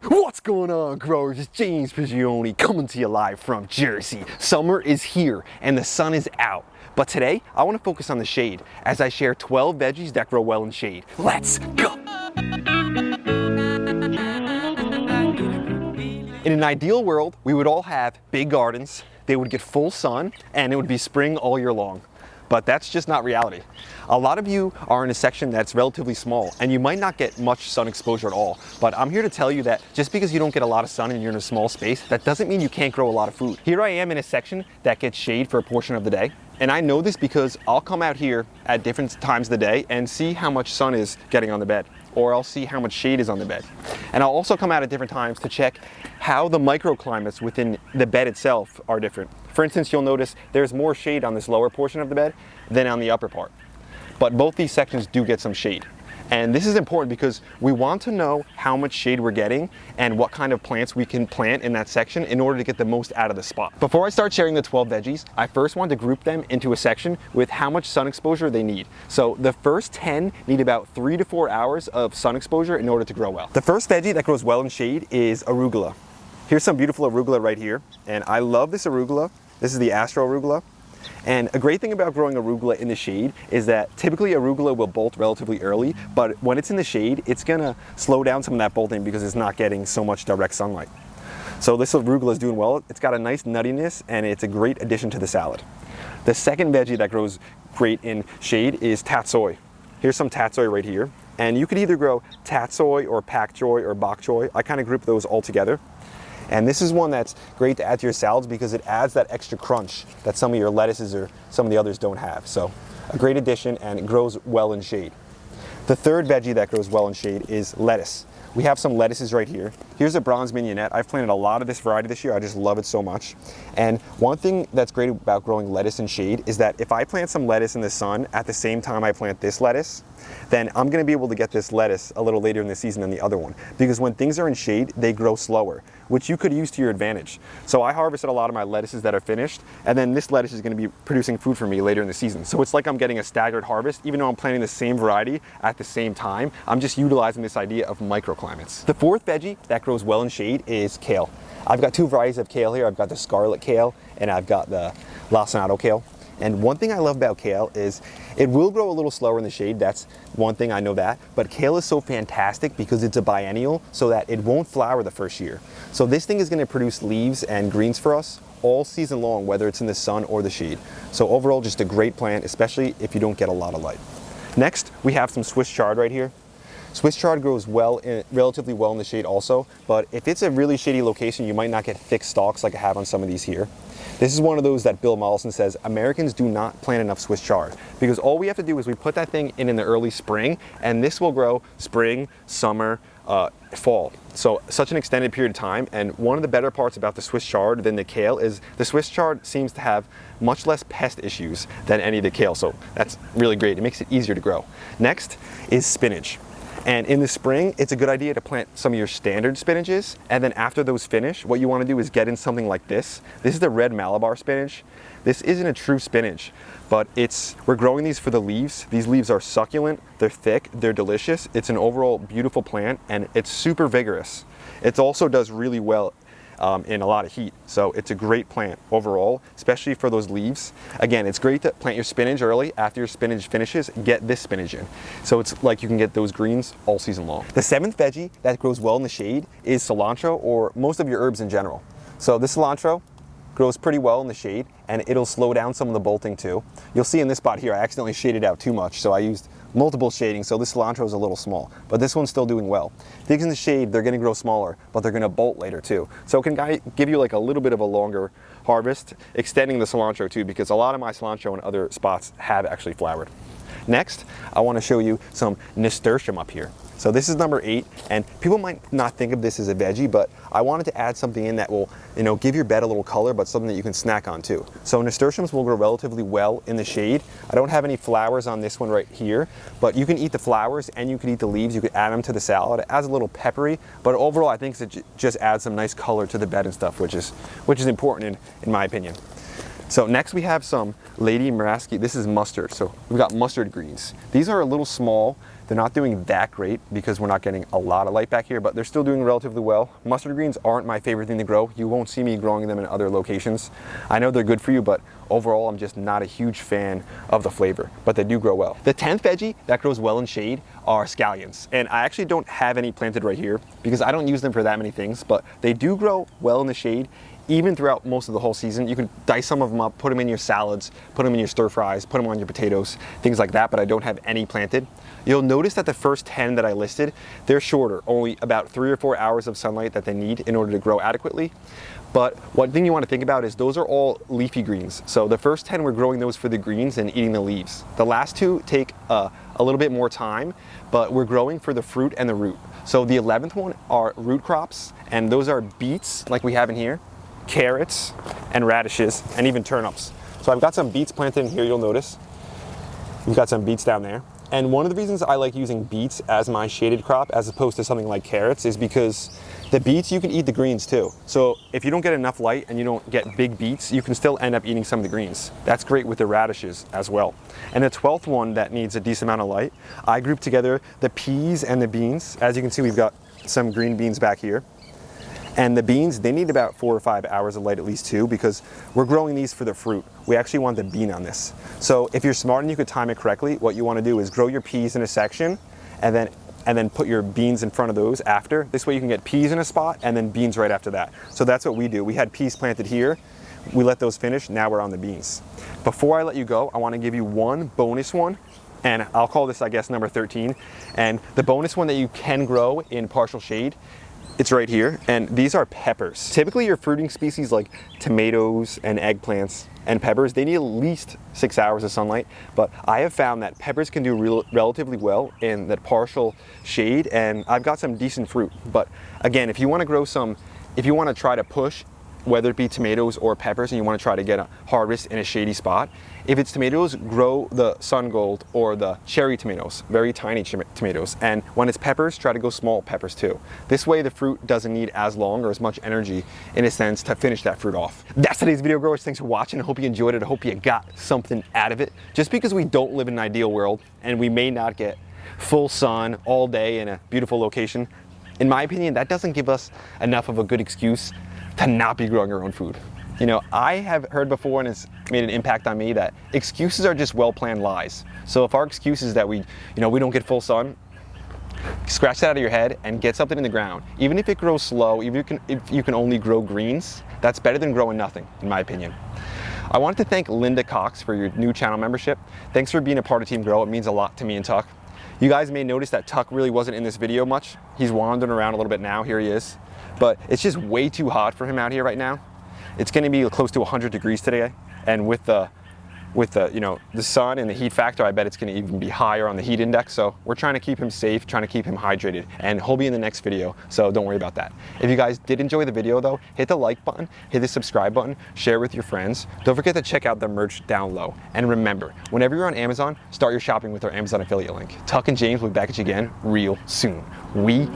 What's going on, growers? It's James Prigioni coming to you live from Jersey. Summer is here and the sun is out. But today, I want to focus on the shade as I share 12 veggies that grow well in shade. Let's go! In an ideal world, we would all have big gardens, they would get full sun, and it would be spring all year long. But that's just not reality. A lot of you are in a section that's relatively small and you might not get much sun exposure at all. But I'm here to tell you that just because you don't get a lot of sun and you're in a small space, that doesn't mean you can't grow a lot of food. Here I am in a section that gets shade for a portion of the day. And I know this because I'll come out here at different times of the day and see how much sun is getting on the bed, or I'll see how much shade is on the bed. And I'll also come out at different times to check how the microclimates within the bed itself are different. For instance, you'll notice there's more shade on this lower portion of the bed than on the upper part. But both these sections do get some shade. And this is important because we want to know how much shade we're getting and what kind of plants we can plant in that section in order to get the most out of the spot. Before I start sharing the 12 veggies, I first want to group them into a section with how much sun exposure they need. So the first 10 need about 3 to 4 hours of sun exposure in order to grow well. The first veggie that grows well in shade is arugula. Here's some beautiful arugula right here. And I love this arugula. This is the Astro arugula. And a great thing about growing arugula in the shade is that typically arugula will bolt relatively early, but when it's in the shade, it's gonna slow down some of that bolting because it's not getting so much direct sunlight. So this arugula is doing well. It's got a nice nuttiness and it's a great addition to the salad. The second veggie that grows great in shade is tatsoi. Here's some tatsoi right here. And you could either grow tatsoi or pak choi or bok choy. I kind of group those all together. And this is one that's great to add to your salads because it adds that extra crunch that some of your lettuces or some of the others don't have. So a great addition, and it grows well in shade. The third veggie that grows well in shade is lettuce. We have some lettuces right here. Here's a bronze mignonette. I've planted a lot of this variety this year. I just love it so much. And one thing that's great about growing lettuce in shade is that if I plant some lettuce in the sun at the same time I plant this lettuce, then I'm gonna be able to get this lettuce a little later in the season than the other one. Because when things are in shade, they grow slower, which you could use to your advantage. So I harvested a lot of my lettuces that are finished, and then this lettuce is gonna be producing food for me later in the season. So it's like I'm getting a staggered harvest, even though I'm planting the same variety at the same time. I'm just utilizing this idea of microclimates. The fourth veggie that grows well in shade is kale. I've got two varieties of kale here. I've got the scarlet kale and I've got the lacinato kale. And one thing I love about kale is it will grow a little slower in the shade. That's one thing, I know that. But kale is so fantastic because it's a biennial, so that it won't flower the first year. So this thing is going to produce leaves and greens for us all season long, whether it's in the sun or the shade. So overall, just a great plant, especially if you don't get a lot of light. Next, we have some Swiss chard right here. Swiss chard grows relatively well in the shade also, but if it's a really shady location, you might not get thick stalks like I have on some of these here. This is one of those that Bill Mollison says, Americans do not plant enough Swiss chard, because all we have to do is we put that thing in the early spring, and this will grow spring, summer, fall. So such an extended period of time. And one of the better parts about the Swiss chard than the kale is the Swiss chard seems to have much less pest issues than any of the kale. So that's really great. It makes it easier to grow. Next is spinach. And in the spring, it's a good idea to plant some of your standard spinaches. And then after those finish, what you want to do is get in something like this. This is the red Malabar spinach. This isn't a true spinach, but we're growing these for the leaves. These leaves are succulent, they're thick, they're delicious. It's an overall beautiful plant and it's super vigorous. It also does really well in a lot of heat. So it's a great plant overall, especially for those leaves. Again, it's great to plant your spinach early. After your spinach finishes, get this spinach in. So it's like you can get those greens all season long. The seventh veggie that grows well in the shade is cilantro, or most of your herbs in general. So this cilantro grows pretty well in the shade, and it'll slow down some of the bolting too. You'll see in this spot here, I accidentally shaded out too much, so I used multiple shading, so this cilantro is a little small, but this one's still doing well. Things in the shade, they're gonna grow smaller, but they're gonna bolt later too. So it can give you like a little bit of a longer harvest, extending the cilantro too, because a lot of my cilantro in other spots have actually flowered. Next, I wanna show you some Nasturtium up here. So this is number 8, and people might not think of this as a veggie, but I wanted to add something in that will, give your bed a little color, but something that you can snack on too. So nasturtiums will grow relatively well in the shade. I don't have any flowers on this one right here, but you can eat the flowers and you can eat the leaves. You could add them to the salad. It adds a little peppery, but overall I think it just adds some nice color to the bed and stuff, which is important in my opinion. So next we have some Lady Maraski. This is mustard. So we've got mustard greens. These are a little small. They're not doing that great because we're not getting a lot of light back here, but they're still doing relatively well. Mustard greens aren't my favorite thing to grow. You won't see me growing them in other locations. I know they're good for you, but overall I'm just not a huge fan of the flavor, but they do grow well. The 10th veggie that grows well in shade are scallions. And I actually don't have any planted right here because I don't use them for that many things, but they do grow well in the shade. Even throughout most of the whole season. You can dice some of them up, put them in your salads, put them in your stir fries, put them on your potatoes, things like that, but I don't have any planted. You'll notice that the first 10 that I listed, they're shorter, only about 3 or 4 hours of sunlight that they need in order to grow adequately. But one thing you want to think about is those are all leafy greens. So the first 10, we're growing those for the greens and eating the leaves. The last 2 take a little bit more time, but we're growing for the fruit and the root. So the 11th one are root crops, and those are beets like we have in here, carrots and radishes, and even turnips. So I've got some beets planted in here, you'll notice. We've got some beets down there. And one of the reasons I like using beets as my shaded crop as opposed to something like carrots is because the beets, you can eat the greens too. So if you don't get enough light and you don't get big beets, you can still end up eating some of the greens. That's great with the radishes as well. And the 12th one that needs a decent amount of light, I grouped together the peas and the beans. As you can see, we've got some green beans back here. And the beans, they need about 4 or 5 hours of light at least too, because we're growing these for the fruit. We actually want the bean on this. So if you're smart and you could time it correctly, what you want to do is grow your peas in a section and then put your beans in front of those after. This way you can get peas in a spot and then beans right after that. So that's what we do. We had peas planted here. We let those finish. Now we're on the beans. Before I let you go, I want to give you one bonus one. And I'll call this, I guess, number 13. And the bonus one that you can grow in partial shade, it's right here, and these are peppers. Typically your fruiting species like tomatoes and eggplants and peppers, they need at least 6 hours of sunlight, but I have found that peppers can do relatively well in that partial shade, and I've got some decent fruit. But again, if you want to grow some, if you want to try to push, whether it be tomatoes or peppers, and you want to try to get a harvest in a shady spot, if it's tomatoes, grow the sun gold or the cherry tomatoes, very tiny tomatoes. And when it's peppers, try to go small peppers too. This way the fruit doesn't need as long or as much energy in a sense to finish that fruit off. That's today's video, growers. Thanks for watching. I hope you enjoyed it. I hope you got something out of it. Just because we don't live in an ideal world and we may not get full sun all day in a beautiful location, in my opinion, that doesn't give us enough of a good excuse to not be growing our own food. You know, I have heard before, and it's made an impact on me, that excuses are just well-planned lies. So if our excuse is that we don't get full sun, scratch that out of your head and get something in the ground. Even if it grows slow, even if you can only grow greens, that's better than growing nothing, in my opinion. I wanted to thank Linda Cox for your new channel membership. Thanks for being a part of Team Grow. It means a lot to me and Tuck. You guys may notice that Tuck really wasn't in this video much. He's wandering around a little bit now. Here he is. But it's just way too hot for him out here right now. It's going to be close to 100 degrees today, and with the sun and the heat factor, I bet it's going to even be higher on the heat index. So we're trying to keep him safe, trying to keep him hydrated, and he'll be in the next video, so don't worry about that. If you guys did enjoy the video though, hit the like button, hit the subscribe button, share with your friends. Don't forget to check out the merch down low. And remember, whenever you're on Amazon, start your shopping with our Amazon affiliate link. Tuck and James will be back at you again real soon. We